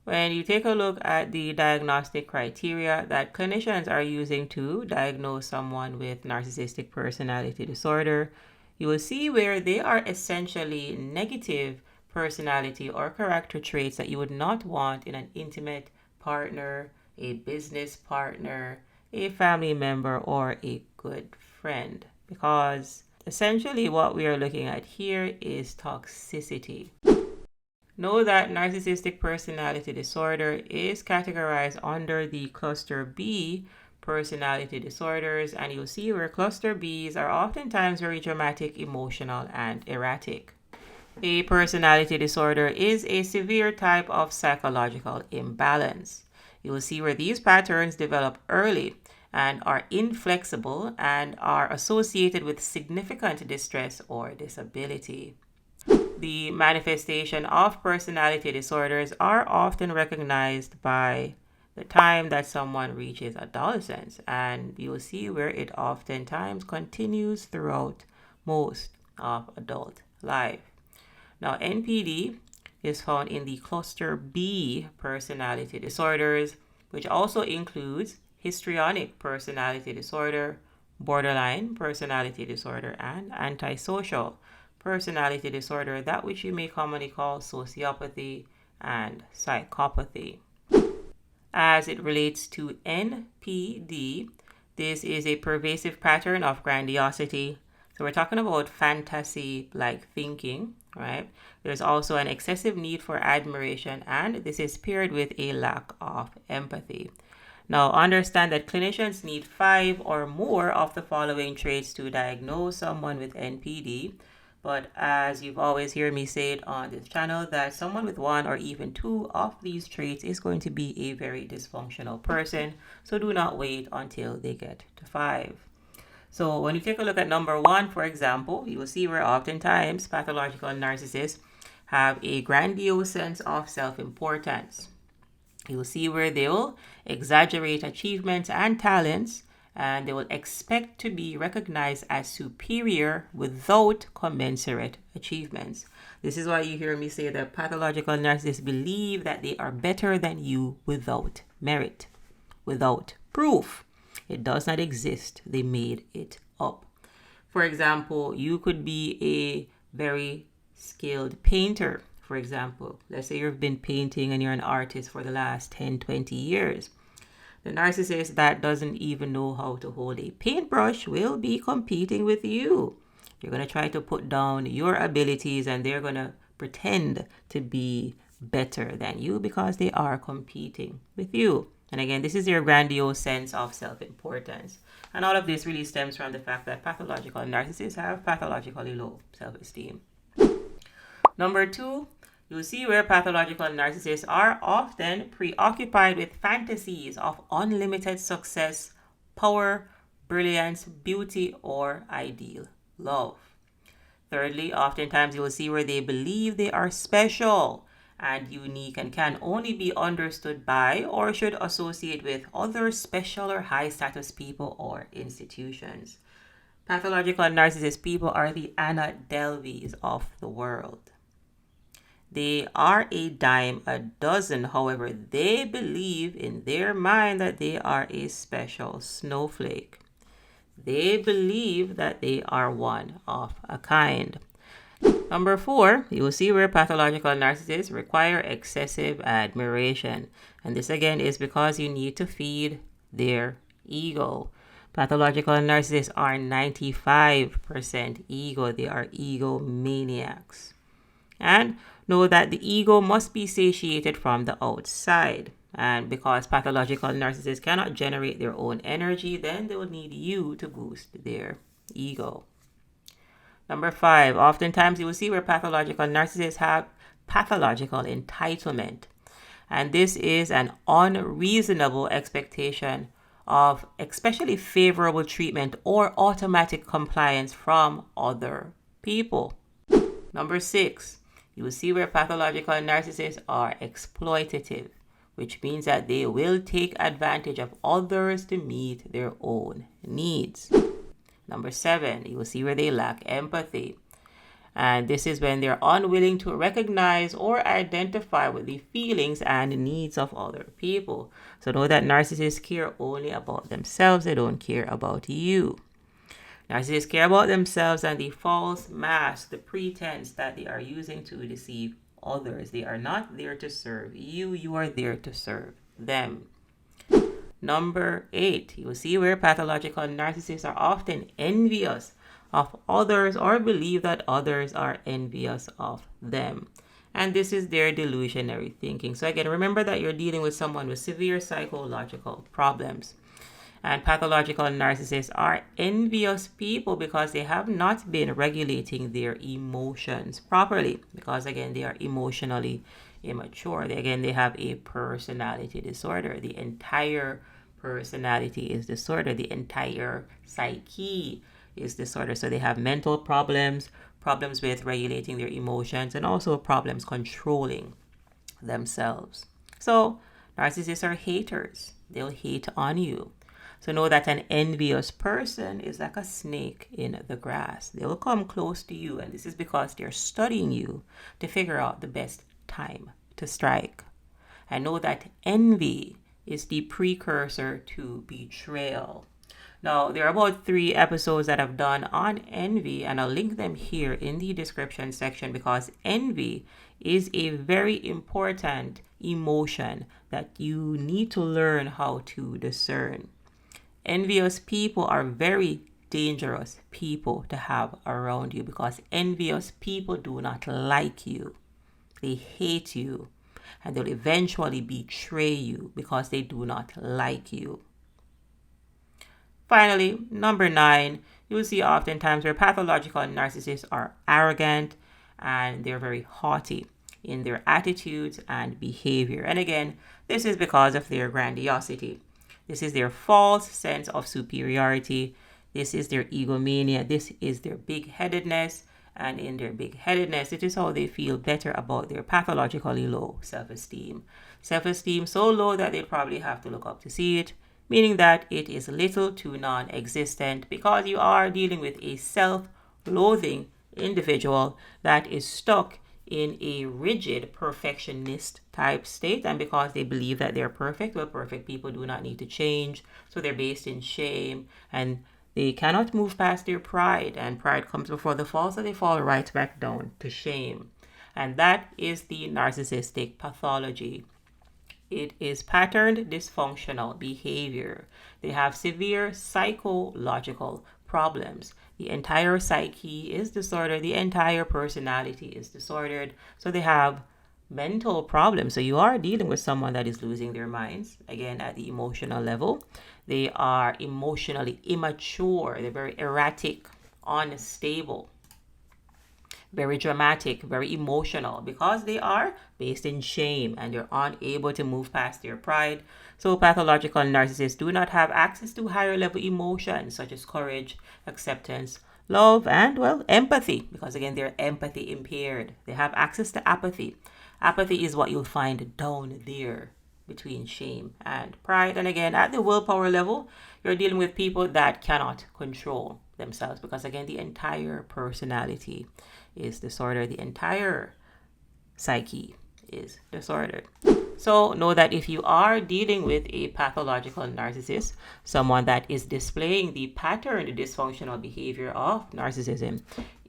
when you take a look at the diagnostic criteria that clinicians are using to diagnose someone with narcissistic personality disorder, you will see where they are essentially negative personality or character traits that you would not want in an intimate partner, a business partner, a family member, or a good friend. Because essentially what we are looking at here is toxicity. Know that narcissistic personality disorder is categorized under the cluster B personality disorders, and you'll see where cluster Bs are oftentimes very dramatic, emotional, and erratic. A personality disorder is a severe type of psychological imbalance. You will see where these patterns develop early and are inflexible and are associated with significant distress or disability. The manifestation of personality disorders are often recognized by the time that someone reaches adolescence, and you will see where it oftentimes continues throughout most of adult life. Now, NPD is found in the cluster B personality disorders, which also includes histrionic personality disorder, borderline personality disorder, and antisocial personality disorder, that which you may commonly call sociopathy and psychopathy. As it relates to NPD, this is a pervasive pattern of grandiosity. So we're talking about fantasy-like thinking, right? There's also an excessive need for admiration, and this is paired with a lack of empathy. Now, understand that clinicians need 5 or more of the following traits to diagnose someone with NPD. But as you've always heard me say it on this channel, that someone with 1 or even 2 of these traits is going to be a very dysfunctional person. So do not wait until they get to 5. So when you take a look at number 1, for example, you will see where oftentimes pathological narcissists have a grandiose sense of self-importance. You will see where they will exaggerate achievements and talents, and they will expect to be recognized as superior without commensurate achievements. This is why you hear me say that pathological narcissists believe that they are better than you without merit, without proof. It does not exist. They made it up. For example, you could be a very skilled painter. For example, let's say you've been painting and you're an artist for the last 10, 20 years. The narcissist that doesn't even know how to hold a paintbrush will be competing with you. You're going to try to put down your abilities, and they're going to pretend to be better than you because they are competing with you. And again, this is your grandiose sense of self-importance. And all of this really stems from the fact that pathological narcissists have pathologically low self-esteem. Number 2, you'll see where pathological narcissists are often preoccupied with fantasies of unlimited success, power, brilliance, beauty, or ideal love. Thirdly, oftentimes you will see where they believe they are special and unique and can only be understood by or should associate with other special or high status people or institutions. Pathological narcissist people are the Anna Delveys of the world. They are a dime a dozen. However, they believe in their mind that they are a special snowflake. They believe that they are one of a kind. Number 4, you will see where pathological narcissists require excessive admiration. And this again is because you need to feed their ego. Pathological narcissists are 95% ego. They are egomaniacs. And know that the ego must be satiated from the outside. And because pathological narcissists cannot generate their own energy, then they will need you to boost their ego. Number 5, oftentimes you will see where pathological narcissists have pathological entitlement. And this is an unreasonable expectation of especially favorable treatment or automatic compliance from other people. Number 6, you will see where pathological narcissists are exploitative, which means that they will take advantage of others to meet their own needs. Number 7, you will see where they lack empathy. And this is when they're unwilling to recognize or identify with the feelings and needs of other people. So know that narcissists care only about themselves. They don't care about you. Narcissists care about themselves and the false mask, the pretense that they are using to deceive others. They are not there to serve you. You are there to serve them. Number 8, you will see where pathological narcissists are often envious of others or believe that others are envious of them. And this is their delusionary thinking. So again, remember that you're dealing with someone with severe psychological problems. And pathological narcissists are envious people because they have not been regulating their emotions properly. Because again, they are emotionally immature. They have a personality disorder. The entire personality is disordered. The entire psyche is disordered. So they have mental problems, problems with regulating their emotions, and also problems controlling themselves. So narcissists are haters. They'll hate on you. So know that an envious person is like a snake in the grass. They will come close to you, and this is because they're studying you to figure out the best time to strike. And know that envy is the precursor to betrayal. Now, there are about 3 episodes that I've done on envy, and I'll link them here in the description section because envy is a very important emotion that you need to learn how to discern. Envious people are very dangerous people to have around you because envious people do not like you. They hate you, and they'll eventually betray you because they do not like you. Finally, number 9, you will see oftentimes where pathological narcissists are arrogant and they're very haughty in their attitudes and behavior. And again, this is because of their grandiosity. This is their false sense of superiority. This is their egomania. This is their big-headedness. And in their big-headedness, it is how they feel better about their pathologically low self-esteem. Self-esteem so low that they probably have to look up to see it, meaning that it is little to non-existent because you are dealing with a self-loathing individual that is stuck in a rigid perfectionist type state, and because they believe that they're perfect, well, perfect people do not need to change, so they're based in shame and they cannot move past their pride, and pride comes before the fall, so they fall right back down to shame. And that is the narcissistic pathology. It is patterned dysfunctional behavior. They have severe psychological problems. The entire psyche is disordered. The entire personality is disordered. So they have mental problems. So you are dealing with someone that is losing their minds, again, at the emotional level. They are emotionally immature. They're very erratic, unstable, very dramatic, very emotional because they are based in shame and they're unable to move past their pride. So pathological narcissists do not have access to higher level emotions such as courage, acceptance, love, and, well, empathy because, again, they're empathy impaired. They have access to apathy. Apathy is what you'll find down there between shame and pride. And again, at the willpower level, you're dealing with people that cannot control themselves because, again, the entire personality is disordered. The entire psyche is disordered. So know that if you are dealing with a pathological narcissist, someone that is displaying the patterned dysfunctional behavior of narcissism,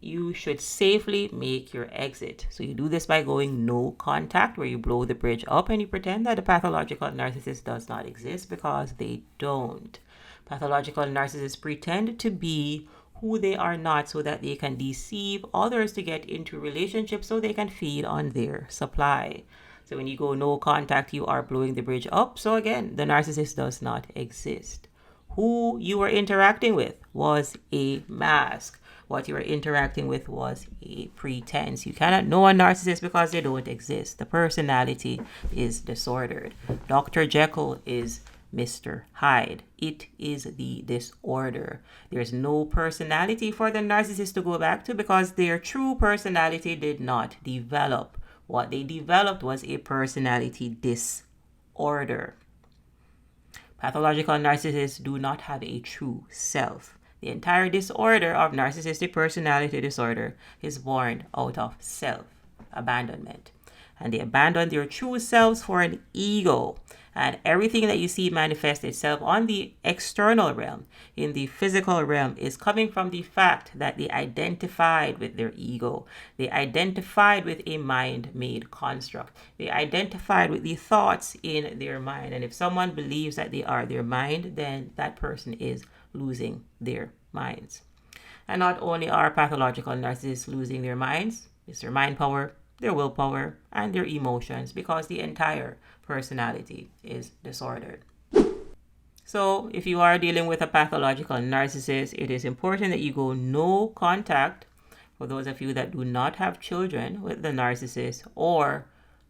you should safely make your exit. So you do this by going no contact, where you blow the bridge up and you pretend that a pathological narcissist does not exist because they don't. Pathological narcissists pretend to be who they are not so that they can deceive others to get into relationships so they can feed on their supply. So when you go no contact, you are blowing the bridge up. So again, the narcissist does not exist. Who you were interacting with was a mask. What you were interacting with was a pretense. You cannot know a narcissist because they don't exist. The personality is disordered. Dr. Jekyll is Mr. Hyde. It is the disorder. There's no personality for the narcissist to go back to because their true personality did not develop. What they developed was a personality disorder. Pathological narcissists do not have a true self. The entire disorder of narcissistic personality disorder is born out of self-abandonment. And they abandon their true selves for an ego. And everything that you see manifest itself on the external realm, in the physical realm, is coming from the fact that they identified with their ego. They identified with a mind-made construct. They identified with the thoughts in their mind. And if someone believes that they are their mind, then that person is losing their minds. And not only are pathological narcissists losing their minds, it's their mind power, their willpower, and their emotions, because the entire personality is disordered. So if you are dealing with a pathological narcissist, it is important that you go no contact, for those of you that do not have children with the narcissist, or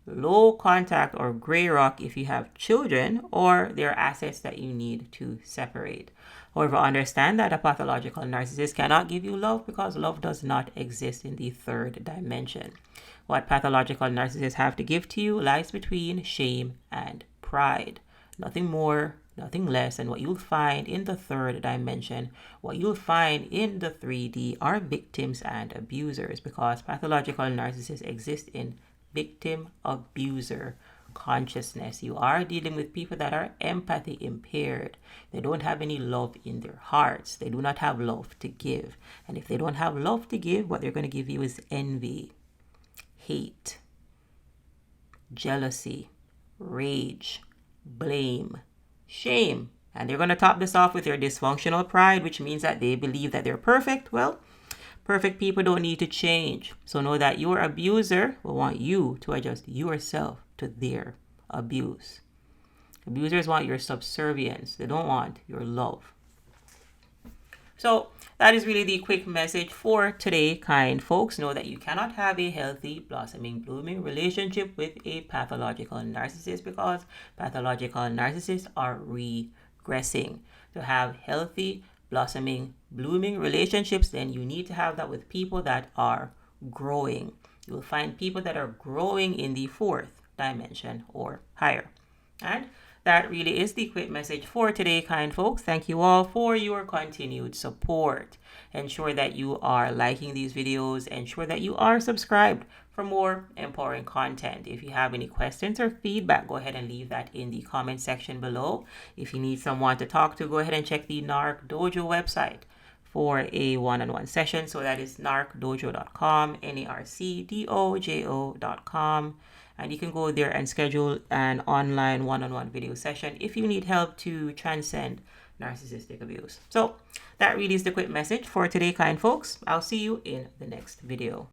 low contact or gray rock if you have children or there are assets that you need to separate. However, understand that a pathological narcissist cannot give you love, because love does not exist in the third dimension. What pathological narcissists have to give to you lies between shame and pride. Nothing more, nothing less. And what you'll find in the third dimension, what you'll find in the 3D, are victims and abusers, because pathological narcissists exist in victim abuser consciousness. You are dealing with people that are empathy impaired. They don't have any love in their hearts. They do not have love to give. And if they don't have love to give, what they're going to give you is envy, hate, jealousy, rage, blame, shame. And they're going to top this off with their dysfunctional pride, which means that they believe that they're perfect. Well, perfect people don't need to change. So know that your abuser will want you to adjust yourself to their abuse. Abusers want your subservience. They don't want your love. So that is really the quick message for today, kind folks. Know that you cannot have a healthy, blossoming, blooming relationship with a pathological narcissist, because pathological narcissists are regressing. To have healthy, blossoming, blooming relationships, then you need to have that with people that are growing. You will find people that are growing in the fourth dimension or higher. And that really is the quick message for today, kind folks. Thank you all for your continued support. Ensure that you are liking these videos. Ensure that you are subscribed for more empowering content. If you have any questions or feedback, go ahead and leave that in the comment section below. If you need someone to talk to, go ahead and check the NarcDojo website for a one-on-one session. So that is narcdojo.com, narcdojo.com. And you can go there and schedule an online one-on-one video session if you need help to transcend narcissistic abuse. So that really is the quick message for today, kind folks. I'll see you in the next video.